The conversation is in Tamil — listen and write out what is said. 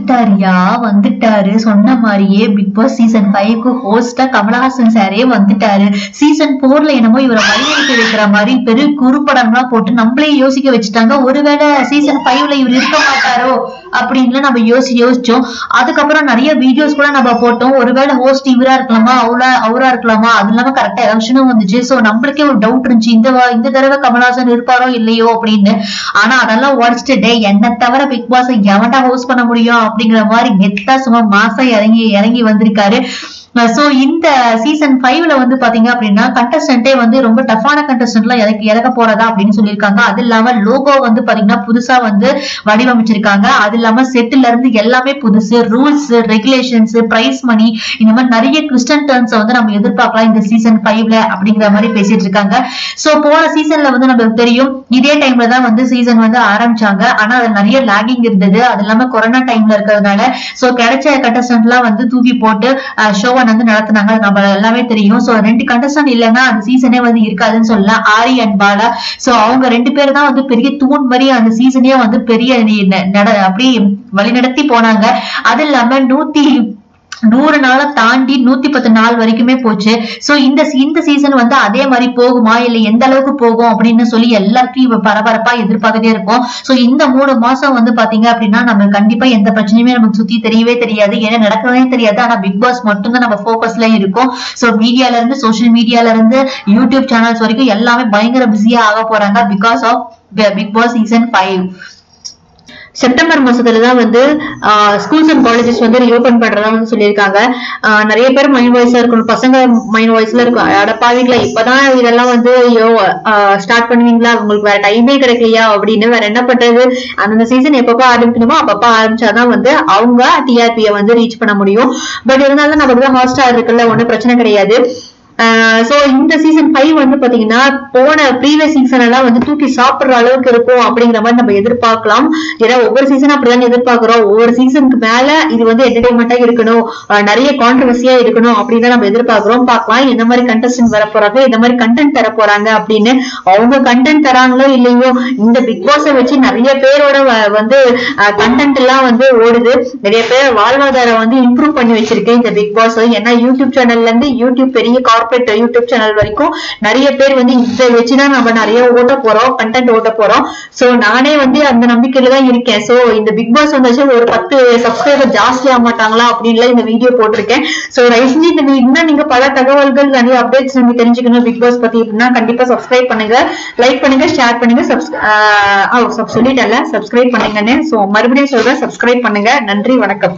வந்துட்டாரியா வந்துட்டாரு. சொன்ன மாதிரியே பிக் பாஸ் சீசன் 5க்கு ஹோஸ்டா கமலஹாசன் சாரே வந்துட்டாரு. சீசன் 4ல என்னமோ இவரை வழியெடுத்து வைக்கிற மாதிரி பெரிய குறுப்படம்லாம் போட்டு நம்மளே யோசிக்க வச்சுட்டாங்க. ஒருவேளை சீசன் 5ல இவர் இருக்க மாட்டாரோ அப்படின்னு நம்ம யோசிச்சோம். அதுக்கப்புறம் நிறைய வீடியோஸ் கூட நம்ம போட்டோம். ஒருவேளை ஹோஸ்ட் இவரா இருக்கலாமா அவரா இருக்கலாமா, அது இல்லாம கரெக்டா எலெக்ஷனும் வந்துச்சு. சோ நம்மளுக்கே ஒரு டவுட் இருந்துச்சு, இந்த தடவை கமலஹாசன் இருப்பாரோ இல்லையோ அப்படின்னு. ஆனா அதெல்லாம் உடச்சிட்டு என்ன தவிர பிக் பாஸ் எவன்டா ஹோஸ்ட் பண்ண முடியும் அப்படிங்கிற மாதிரி கெத்தா சும்மா மாசம் இறங்கி வந்திருக்காரு. சோ இந்த சீசன் 5ல வந்து பாத்தீங்க அப்படின்னா கண்டஸ்டன்டே வந்து ரொம்ப டஃபான கண்டஸ்டன்ட் எல்லாம் இறக்க போறதா அப்படின்னு சொல்லியிருக்காங்க. அது இல்லாம லோகோ வந்து பாத்தீங்கன்னா புதுசா வந்து வடிவமைச்சிருக்காங்க. அது இல்லாம செட்டுல இருந்து எல்லாமே புதுசு, ரூல்ஸ் ரெகுலேஷன்ஸ் பிரைஸ் மணி இந்த மாதிரி நிறைய ட்விஸ்ட் அண்ட் டர்ன்ஸ் வந்து நம்ம எதிர்பார்க்கலாம் இந்த சீசன் 5ல அப்படிங்கிற மாதிரி பேசிட்டு இருக்காங்க. சோ போன சீசன்ல வந்து நமக்கு தெரியும் இதே டைம்ல தான் வந்து சீசன் வந்து ஆரம்பிச்சாங்க. ஆனா அது நிறைய லாகிங் இருந்தது. அது இல்லாம கொரோனா டைம்ல இருக்கிறதுனால சோ கிடைச்ச கண்டஸ்டன்ட் எல்லாம் வந்து தூக்கி போட்டு ஷோ வந்து நடத்தினாங்க. நம்ம எல்லாமே தெரியும். சோ 2 கண்டஸ்டன்ட் இல்லைன்னா அந்த சீசனே வந்து இருக்காதுன்னு சொல்லலாம், ஆரி அண்ட் பாலா. சோ அவங்க 2 பேர் தான் வந்து பெரிய தூண் மாதிரி அந்த சீசனே வந்து பெரிய அப்படி வழிநடத்தி போனாங்க. அது இல்லாம 100 நாளை தாண்டி 110 நாள் வரைக்குமே போச்சு. சோ இந்த சீசன் வந்து அதே மாதிரி போகுமா இல்ல எந்த அளவுக்கு போகும் அப்படின்னு சொல்லி எல்லாருக்கும் பரபரப்பா எதிர்பார்த்துட்டே இருக்கும். சோ இந்த 3 மாசம் வந்து பாத்தீங்க அப்படின்னா நம்ம கண்டிப்பா எந்த பிரச்சனையுமே நமக்கு சுத்தி தெரியவே தெரியாது, ஏன்னா நடக்கிறதே தெரியாது. ஆனா பிக் பாஸ் மட்டும் தான் நம்ம போக்கஸ்ல இருக்கும். சோ மீடியால இருந்து சோசியல் மீடியால இருந்து யூடியூப் சேனல்ஸ் வரைக்கும் எல்லாமே பயங்கர பிஸியா ஆக போறாங்க because of Bigg Boss season 5. September மாசத்துலதான் வந்து ஸ்கூல்ஸ் அண்ட் காலேஜஸ் வந்து ரீஓபன் பண்றதா வந்து சொல்லியிருக்காங்க. நிறைய பேர் மைண்ட் வாய்ஸா இருக்கணும், பசங்க மைண்ட் வாய்ஸ்ல இருக்கும், அடப்பாவீங்களா இப்பதான் இதெல்லாம் வந்து ஸ்டார்ட் பண்ணுவீங்களா, உங்களுக்கு வேற டைமே கிடைக்கலையா அப்படின்னு. வேற என்ன பண்றது, அந்த சீசன் எப்பப்ப ஆரம்பிக்கணுமோ அப்பப்ப ஆரம்பிச்சாதான் வந்து அவங்க டிஆர்பியை வந்து ரீச் பண்ண முடியும். பட் இருந்தாலும் நமக்கு தான் ஹாட்ஸ்டார் இருக்குல்ல, ஒன்னும் பிரச்சனை கிடையாது. சோ இந்த சீசன் 5 வந்து பாத்தீங்கன்னா போன ப்ரீவியஸ் சீசன் எல்லாம் வந்து தூக்கி சாப்பிடுற அளவுக்கு இருக்கும் அப்படிங்கிற மாதிரி நம்ம எதிர்பார்க்கலாம். ஏன்னா ஒவ்வொரு சீசன் அப்படிதான் எதிர்பார்க்கிறோம். ஒவ்வொரு சீசனுக்கு மேல இது வந்து என்டர்டைன்மெண்டா இருக்கணும், நிறைய கான்ட்ரவர்சியா இருக்கணும் அப்படின்னு நம்ம எதிர்பார்க்கிறோம். பார்க்கலாம் எந்த மாதிரி கண்டஸ்டன்ட் வர போறாங்க, எந்த மாதிரி கண்டென்ட் தர போறாங்க அப்படின்னு. அவங்க கண்டென்ட் தராங்களோ இல்லையோ, இந்த பிக் பாஸை வச்சு நிறைய பேரோட வந்து கண்டென்ட் எல்லாம் வந்து ஓடுது. நிறைய பேர் வாழ்வாதாரம் வந்து இம்ப்ரூவ் பண்ணி வச்சிருக்கு இந்த பிக் பாஸ். ஏன்னா யூடியூப் சேனல்ல இருந்து யூடியூப் பெரிய யூடியூப் சேனல் வரைக்கும் நிறைய பேர் வந்து இதை வச்சுதான் நம்ம நிறைய ஓட்ட போறோம், கண்டென்ட் ஓட்ட போறோம். சோ நானே வந்து அந்த நம்பிக்கையில தான் இருக்கேன். சோ இந்த பிக் பாஸ் வந்து ஒரு 10 சப்ஸ்கிரைபர் ஜாஸ்தி ஆக மாட்டாங்களா அப்படின்னு இந்த வீடியோ போட்டிருக்கேன். சோ ரைஸ்லி இன்னும் நீங்க பல தகவல்கள் நிறைய அப்டேட்ஸ் நீங்க தெரிஞ்சுக்கணும் பிக் பாஸ் பத்தி அப்படின்னா கண்டிப்பா சப்ஸ்கிரைப் பண்ணுங்க, லைக் பண்ணுங்க, ஷேர் பண்ணுங்க. சொல்லிட்டல சப்ஸ்கிரைப் பண்ணுங்கன்னு. சோ மறுபடியும் சொல்றேன், சப்ஸ்கிரைப் பண்ணுங்க. நன்றி, வணக்கம்.